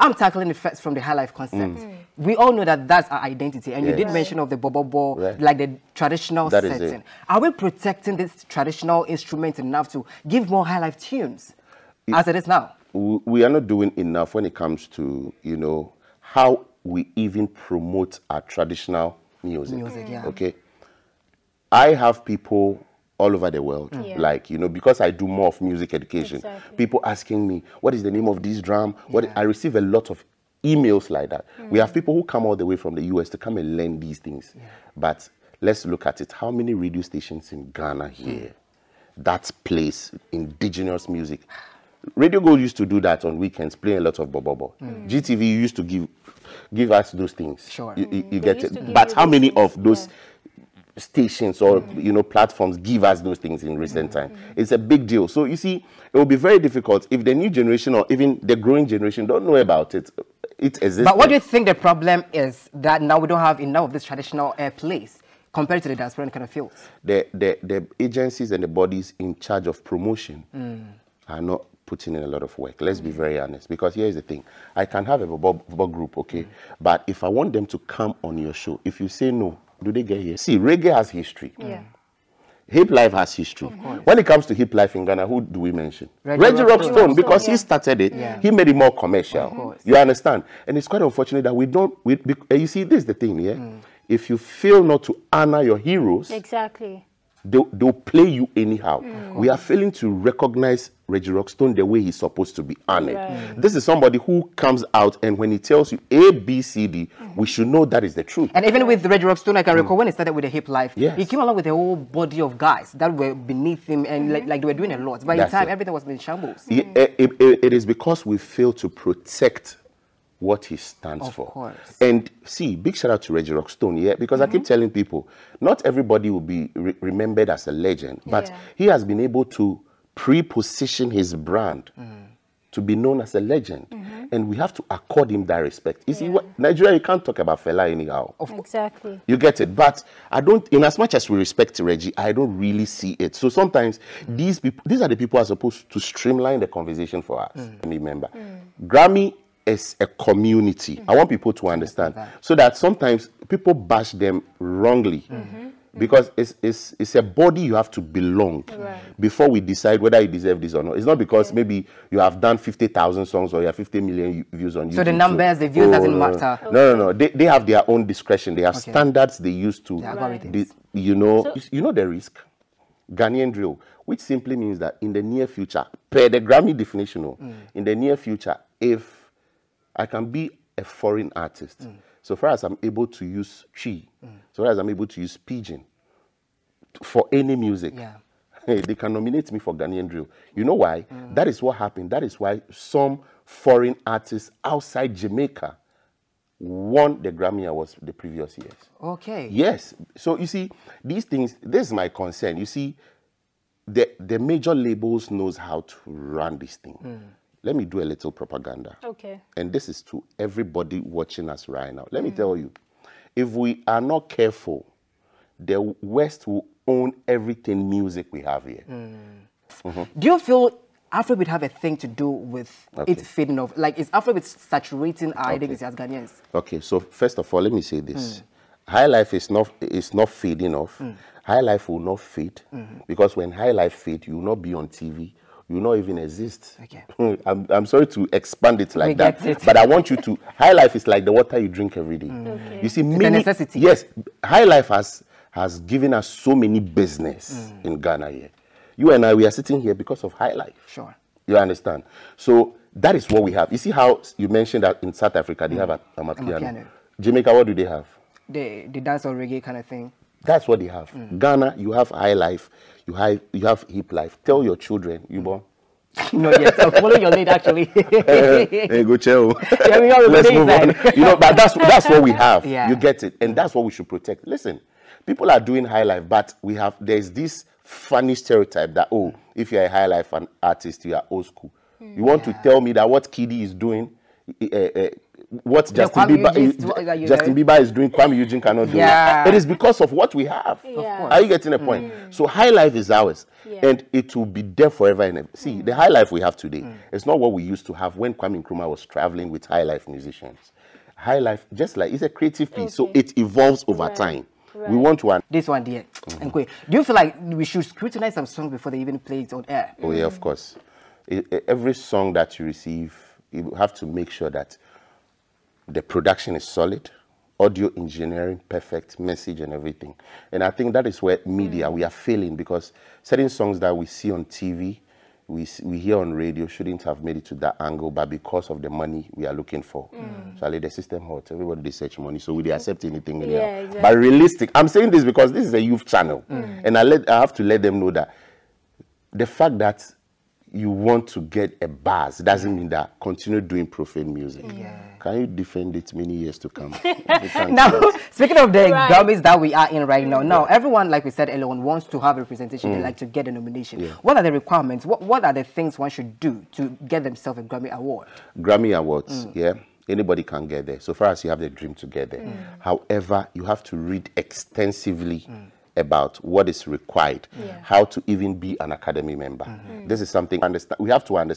I'm tackling it first from the high life concept. We all know that that's our identity, and you did mention of the bobo, like the traditional setting. Are we protecting this traditional instrument enough to give more high life tunes as it is now? We are not doing enough when it comes to, you know, how we even promote our traditional music. Okay, I have people all over the world, like, you know, because I do more of music education, people asking me, what is the name of this drum? I receive a lot of emails like that. We have people who come all the way from the US to come and learn these things. But let's look at it. How many radio stations in Ghana here that plays indigenous music? Radio Gold used to do that on weekends, play a lot of bobobo. GTV used to give us those things. You get it. But how many of those stations or you know platforms give us those things in recent time? It's a big deal. So you see, it will be very difficult if the new generation or even the growing generation don't know about it. It exists. But what do you think the problem is, that now we don't have enough of this traditional place compared to the diaspora kind of fields? The agencies and the bodies in charge of promotion are not putting in a lot of work. Let's be very honest, because here's the thing. I can have a bobo group, okay, but if I want them to come on your show, if you say no, do they get here? See, reggae has history. Hip life has history. When it comes to hip life in Ghana, who do we mention? Reggie Rockstone, because he started it. He made it more commercial. You understand? And it's quite unfortunate that we don't. You see, this is the thing, If you fail not to honor your heroes, they'll play you anyhow. We are failing to recognize Reggie Rockstone the way he's supposed to be honored. This is somebody who comes out, and when he tells you A, B, C, D, we should know that is the truth. And even with Reggie Rockstone, I can recall when he started with the hip life, he came along with a whole body of guys that were beneath him, and like they were doing a lot. By the time, everything was in shambles. It is because we fail to protect what he stands for. And see, big shout out to Reggie Rockstone, because I keep telling people, not everybody will be remembered as a legend, but he has been able to pre-position his brand to be known as a legend. And we have to accord him that respect. You see, Nigeria, you can't talk about fella anyhow. Exactly. You get it. But I don't, in as much as we respect Reggie, I don't really see it. So sometimes these are the people who are supposed to streamline the conversation for us. Remember, Grammy is a community. I want people to understand, so that sometimes people bash them wrongly. Because it's a body you have to belong before we decide whether you deserve this or not. It's not because maybe you have done 50,000 songs or you have 50 million views on YouTube. So the numbers, the views doesn't matter. No. They have their own discretion. They have standards they use to, you know the risk. Ghanaian drill, which simply means that in the near future, per the Grammy definition, in the near future, if I can be a foreign artist, so far as I'm able to use Chi, so far as I'm able to use Pidgin for any music, they can nominate me for Ghanaian drill. You know why? That is what happened. That is why some foreign artists outside Jamaica won the Grammy Awards the previous years. Okay. Yes. So you see, these things, this is my concern. You see, the major labels knows how to run this thing. Let me do a little propaganda. Okay. And this is to everybody watching us right now. Let me tell you, if we are not careful, the West will own everything music we have here. Do you feel Afrobeat have a thing to do with it fading off? Like, is Afrobeat saturating our identity as Ghanaians? Okay, so first of all, let me say this. High life is not fading off. High life will not fade, because when high life fade, you will not be on TV. You will not even exist. Okay. I'm sorry to expand it like that, but I want you to. High life is like the water you drink every day. Okay. You see, it's a necessity. Yes, high life has given us so many business in Ghana here. You and I, we are sitting here because of high life. Sure. You understand? So that is what we have. You see how you mentioned that in South Africa they have a piano. Jamaica, what do they have? The dance or reggae kind of thing. That's what they have. Ghana, you have high life. You have hip life. Tell your children, you born. Not yet. I'll follow your lead, actually. Hey, go chill. Let's move on. You know, but that's what we have. You get it, and that's what we should protect. Listen, people are doing high life, but there's this funny stereotype that if you're a high life artist, you are old school. You want to tell me that what Kiddy is doing, what Justin Bieber is doing, Kwame Eugene cannot do. It is because of what we have. Are you getting the point? So high life is ours, and it will be there forever and ever. See, the high life we have today is not what we used to have when Kwame Nkrumah was traveling with high life musicians. High life, just like it's a creative piece, so it evolves over time. We want to. This one, dear. Do you feel like we should scrutinize some songs before they even play it on air? Oh yeah, of course. Every song that you receive, you have to make sure that the production is solid, audio engineering perfect, message and everything. And I think that is where media, we are failing, because certain songs that we see on TV, we hear on radio shouldn't have made it to that angle, but because of the money we are looking for. So the system hot, everybody they search money, so we accept anything in here. Exactly. But realistic, I'm saying this because this is a youth channel, and I have to let them know that the fact that you want to get a buzz doesn't mean that continue doing profane music. Can you defend it many years to come? Now, speaking of the Grammys that we are in right now, everyone, like we said earlier on, wants to have representation. They like to get a nomination. What are the requirements? What are the things one should do to get themselves a Grammy Award? Grammy Awards, anybody can get there, so far as you have the dream to get there. However, you have to read extensively about what is required, how to even be an Academy member. This is something we have to understand.